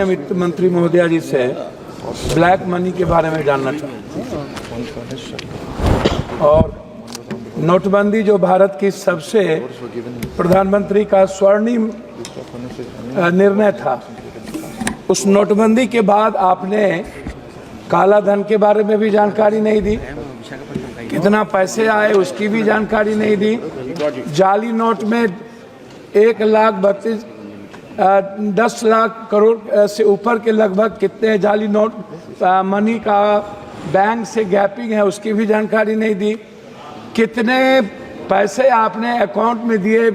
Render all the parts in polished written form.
वित्त मंत्री महोदया जी से ब्लैक मनी के बारे में जानना चाहता हूँ और नोटबंदी जो भारत की सबसे प्रधानमंत्री का स्वर्णिम निर्णय था, उस नोटबंदी के बाद आपने काला धन के बारे में भी जानकारी नहीं दी, कितना पैसे आए उसकी भी जानकारी नहीं दी। जाली नोट में 10 लाख करोड़ से ऊपर के लगभग कितने जाली नोट मनी का बैंक से गैपिंग है उसकी भी जानकारी नहीं दी। कितने पैसे आपने अकाउंट में दिए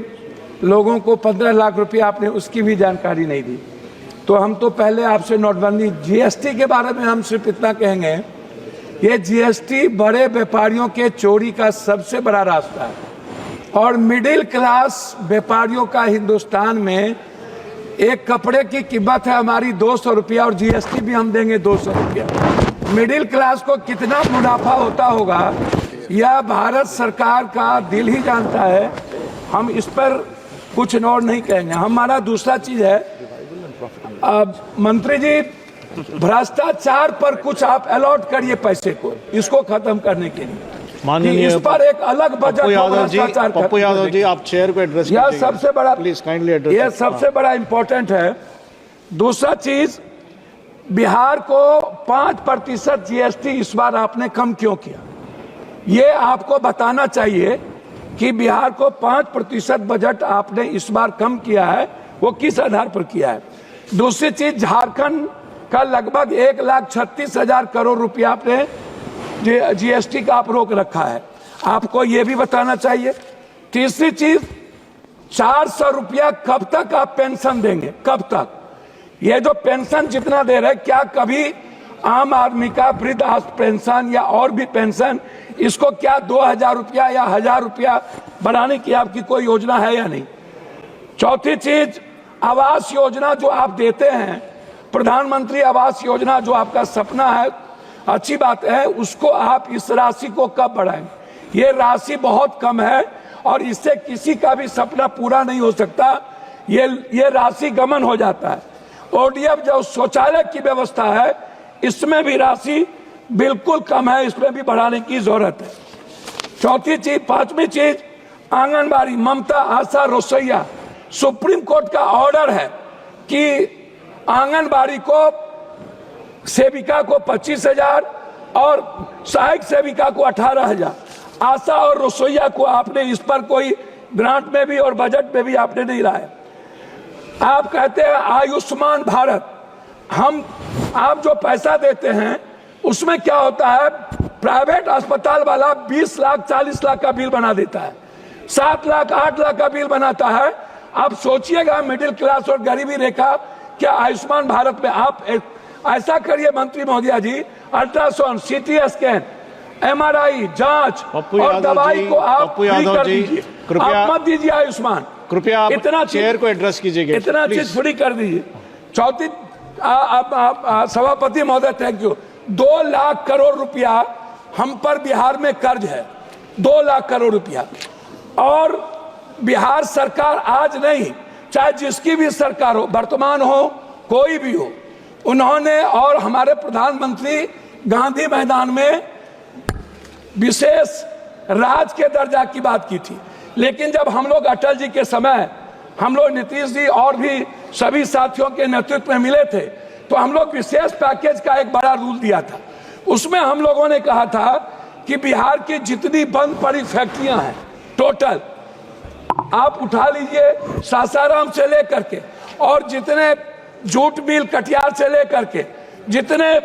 लोगों को, 15 लाख रुपए आपने, उसकी भी जानकारी नहीं दी। तो हम तो पहले आपसे नोटबंदी, जीएसटी के बारे में हम सिर्फ इतना कहेंगे, ये जीएसटी बड़े व्यापारियों के चोरी का सबसे बड़ा रास्ता है और मिडिल क्लास व्यापारियों का हिंदुस्तान में एक कपड़े की कीमत है हमारी 200 रुपया और जीएसटी भी हम देंगे 200 रुपया। मिडिल क्लास को कितना मुनाफा होता होगा यह भारत सरकार का दिल ही जानता है। हम इस पर कुछ और नहीं कहेंगे। हमारा दूसरा चीज है, मंत्री जी, भ्रष्टाचार पर कुछ आप अलॉट करिए पैसे को, इसको खत्म करने के लिए माननीय इस पर एक अलग बजट। पप्पू यादव जी, आप चेयर को एड्रेस यह सबसे बड़ा, प्लीज काइंडली एड्रेस, यह सबसे बड़ा इंपॉर्टेंट है। दूसरा चीज, बिहार को 5% जीएसटी इस बार आपने कम क्यों किया, ये आपको बताना चाहिए कि बिहार को 5% बजट आपने इस बार कम किया है, वो किस आधार पर किया है। दूसरी चीज, झारखंड का लगभग 1,36,000 करोड़ रुपया आपने जीएसटी का आप रोक रखा है, आपको ये भी बताना चाहिए। तीसरी चीज, 400 रुपया कब तक आप पेंशन देंगे, कब तक? ये जो पेंशन जितना दे रहे, क्या कभी आम आदमी का वृद्ध पेंशन या और भी पेंशन, इसको क्या 2,000 रुपया या 1,000 रुपया बढ़ाने की आपकी कोई योजना है या नहीं? चौथी चीज, आवास योजना जो आप देते हैं, प्रधानमंत्री आवास योजना जो आपका सपना है, अच्छी बात है, उसको आप इस राशि को कब बढ़ाएंगे? ये राशि बहुत कम है और इससे किसी का भी सपना पूरा नहीं हो सकता, ये राशि गमन हो जाता है। ओडीएफ जो शौचालय की व्यवस्था है, इसमें भी राशि बिल्कुल कम है, इसमें भी बढ़ाने की जरूरत है। चौथी चीज, पांचवी चीज, आंगनबाड़ी, ममता, आशा, रसोईया, सुप्रीम कोर्ट का ऑर्डर है कि आंगनबाड़ी को सेविका को 25,000 और सहायक सेविका को 18,000, आशा और रसोईया को आपने इस पर कोई ग्रांट में भी और बजट में भी आपने नहीं लाया। आप कहते हैं आयुष्मान भारत, आप जो पैसा देते हैं उसमें क्या होता है, प्राइवेट अस्पताल वाला 20 लाख 40 लाख का बिल बना देता है, 7 लाख 8 लाख का बिल बनाता है। आप सोचिएगा मिडिल क्लास और गरीबी रेखा, क्या आयुष्मान भारत में आप ऐसा करिए मंत्री महोदया जी, अल्ट्रासाउंड, सीटी स्कैन, एमआरआई जांच और दवाई को आप फ्री कर दीजिए, आप मत दीजिए आयुष्मान, कृपया इतना चेयर को एड्रेस कीजिएगा, इतना चीज फ्री कर दीजिए। चौथी, सभापति महोदय, थैंक यू, 2 लाख करोड़ रुपया हम पर बिहार में कर्ज है, 2 लाख करोड़ रुपया, और बिहार सरकार आज नहीं, चाहे जिसकी भी सरकार हो, वर्तमान हो, कोई भी हो, उन्होंने और हमारे प्रधानमंत्री गांधी मैदान में विशेष राज्य के दर्जा की बात की थी। लेकिन जब हम लोग अटल जी के समय, हम लोग नीतीश जी और भी सभी साथियों के नेतृत्व में मिले थे, तो हम लोग विशेष पैकेज का एक बड़ा रूल दिया था। उसमें हम लोगों ने कहा था कि बिहार की जितनी बंद पड़ी फैक्ट्रियां हैं टोटल आप उठा लीजिए, सासाराम से लेकर के और जितने जूट मिल कटिहार से लेकर के जितने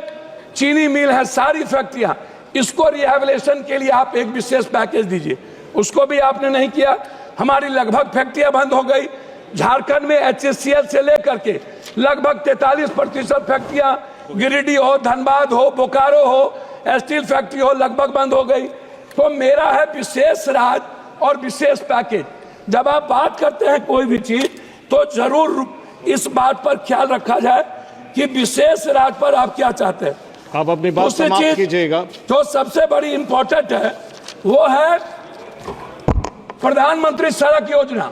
चीनी मिल है, सारी फैक्ट्रियां, इसको रिहेबिलिटेशन के लिए आप एक विशेष पैकेज दीजिए। उसको भी आपने नहीं किया। हमारी लगभग फैक्ट्रियां बंद हो गई। झारखंड में HCL से लेकर के लगभग 43% फैक्ट्रियां, गिरिडीह हो, धनबाद हो, बोकारो हो, स्टील फैक्ट्री हो, लगभग बंद हो गई। तो मेरा है विशेष राज्य और विशेष पैकेज। जब आप बात करते हैं कोई भी चीज, तो जरूर इस बात पर ख्याल रखा जाए कि विशेष राज्य पर आप क्या चाहते हैं। आप अपनी बात समाप्त कीजिएगा। जो सबसे बड़ी इंपॉर्टेंट है वो है प्रधानमंत्री सड़क योजना।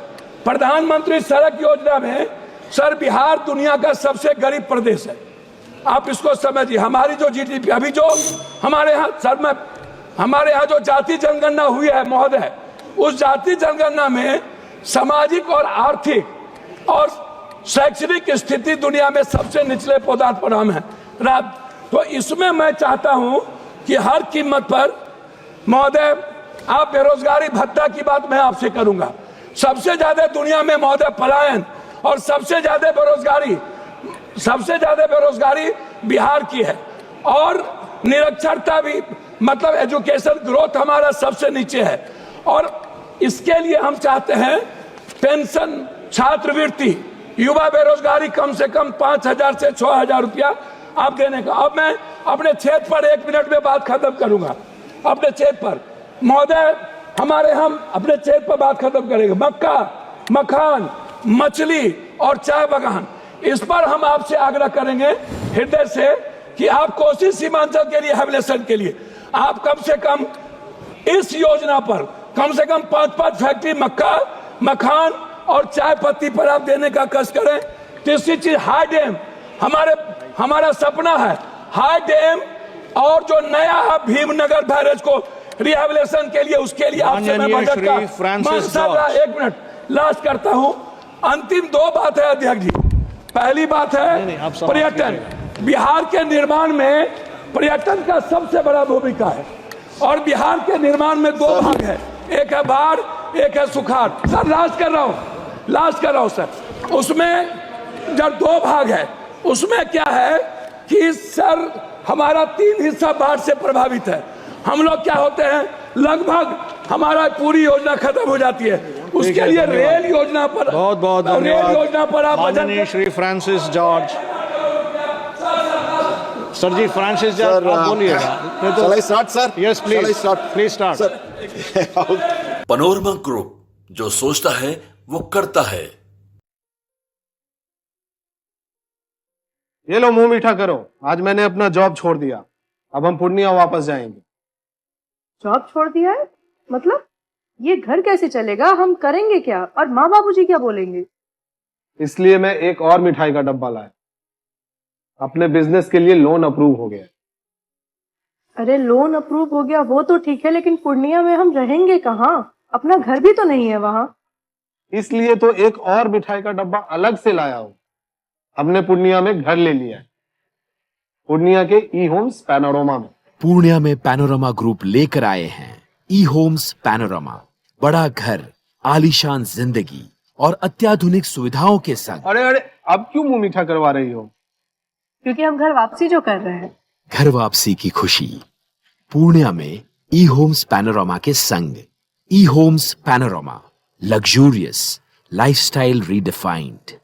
प्रधानमंत्री सड़क योजना में सर बिहार दुनिया का सबसे गरीब प्रदेश है, आप इसको समझिए। हमारी जो जीडीपी अभी जो हमारे यहाँ सर में हमारे यहाँ जो जाति जनगणना हुई है महोदय, उस जाति जनगणना में सामाजिक और आर्थिक और शैक्षणिक स्थिति दुनिया में सबसे निचले पदार्थ पर हम है। तो इसमें मैं चाहता हूं कि हर कीमत पर महोदय, आप बेरोजगारी भत्ता की बात मैं आपसे करूंगा। सबसे ज्यादा दुनिया में महोदय पलायन और सबसे ज्यादा बेरोजगारी बिहार की है, और निरक्षरता भी, मतलब एजुकेशन ग्रोथ हमारा सबसे नीचे है। और इसके लिए हम चाहते हैं पेंशन, छात्रवृत्ति, युवा बेरोजगारी कम से कम 5,000 से 6,000 रुपया आप देने का। अब मैं अपने क्षेत्र पर 1 मिनट में बात खत्म करूंगा। अपने क्षेत्र पर महोदय, हम अपने क्षेत्र पर बात खत्म करेंगे। मक्का, मखान, मछली और चाय बागान, इस पर हम आपसे आग्रह करेंगे हृदय से कि आप कोसी सीमांचल के रिहैबिलिटेशन के लिए आप कम से कम इस योजना पर कम से कम 5 फैक्ट्री मक्का, मखान और चाय पत्ती पर आप देने का कष्ट करें। तीसरी चीज हाई डैम, हमारा सपना है हाई डैम, और जो नया भीमनगर बैरेज को रिहैबिलिटेशन के लिए, उसके लिए आपसे मैं बजट का 1 मिनट लास्ट करता हूं। अंतिम 2 बात है अध्यक्ष जी। पहली बात है पर्यटन। बिहार के निर्माण में पर्यटन का सबसे बड़ा भूमिका है, और बिहार के निर्माण में 2 भाग है, एक है बाढ़, एक है सुखाड़। सर लास्ट कर रहा हूं सर। उसमें जब 2 भाग है, उसमें क्या है कि सर हमारा 3 हिस्सा बाढ़ से प्रभावित है। हम लोग क्या होते हैं, लगभग हमारा पूरी योजना खत्म हो जाती है। उसके लिए रेल योजना पर बहुत रेल योजना पर आप माननीय श्री फ्रांसिस जॉर्ज सर जी, फ्रांसिस जॉर्ज आप बोलिएगा। Yes please start. Panorama group, जो सोचता है वो करता है। ये लो मुंह मीठा करो, आज मैंने अपना जॉब छोड़ दिया, अब हम पूर्णिया वापस जाएंगे। जॉब छोड़ दिया है? मतलब ये घर कैसे चलेगा, हम करेंगे क्या, और माँ बाबूजी क्या बोलेंगे? इसलिए मैं एक और मिठाई का डब्बा लाया। अपने बिजनेस के लिए लोन अप्रूव हो गया। अरे लोन अप्रूव हो गया वो तो ठीक है, लेकिन पूर्णिया में हम रहेंगे कहाँ? अपना घर भी तो नहीं है वहाँ। इसलिए तो एक और मिठाई का डब्बा अलग से लाया हूँ। हमने पूर्णिया में घर ले लिया है, पूर्णिया के ई होम्स पैनोरमा में। पूर्णिया में पैनोरमा ग्रुप लेकर आए हैं ई होम्स पैनोरमा। बड़ा घर, आलीशान जिंदगी और अत्याधुनिक सुविधाओं के संग। अरे अब क्यों मुंह मीठा करवा रही हो? क्योंकि हम घर वापसी जो कर रहे हैं। घर वापसी की खुशी पूर्णिया में ई होम्स पैनोरमा के संग। ई Homes Panorama, luxurious lifestyle redefined.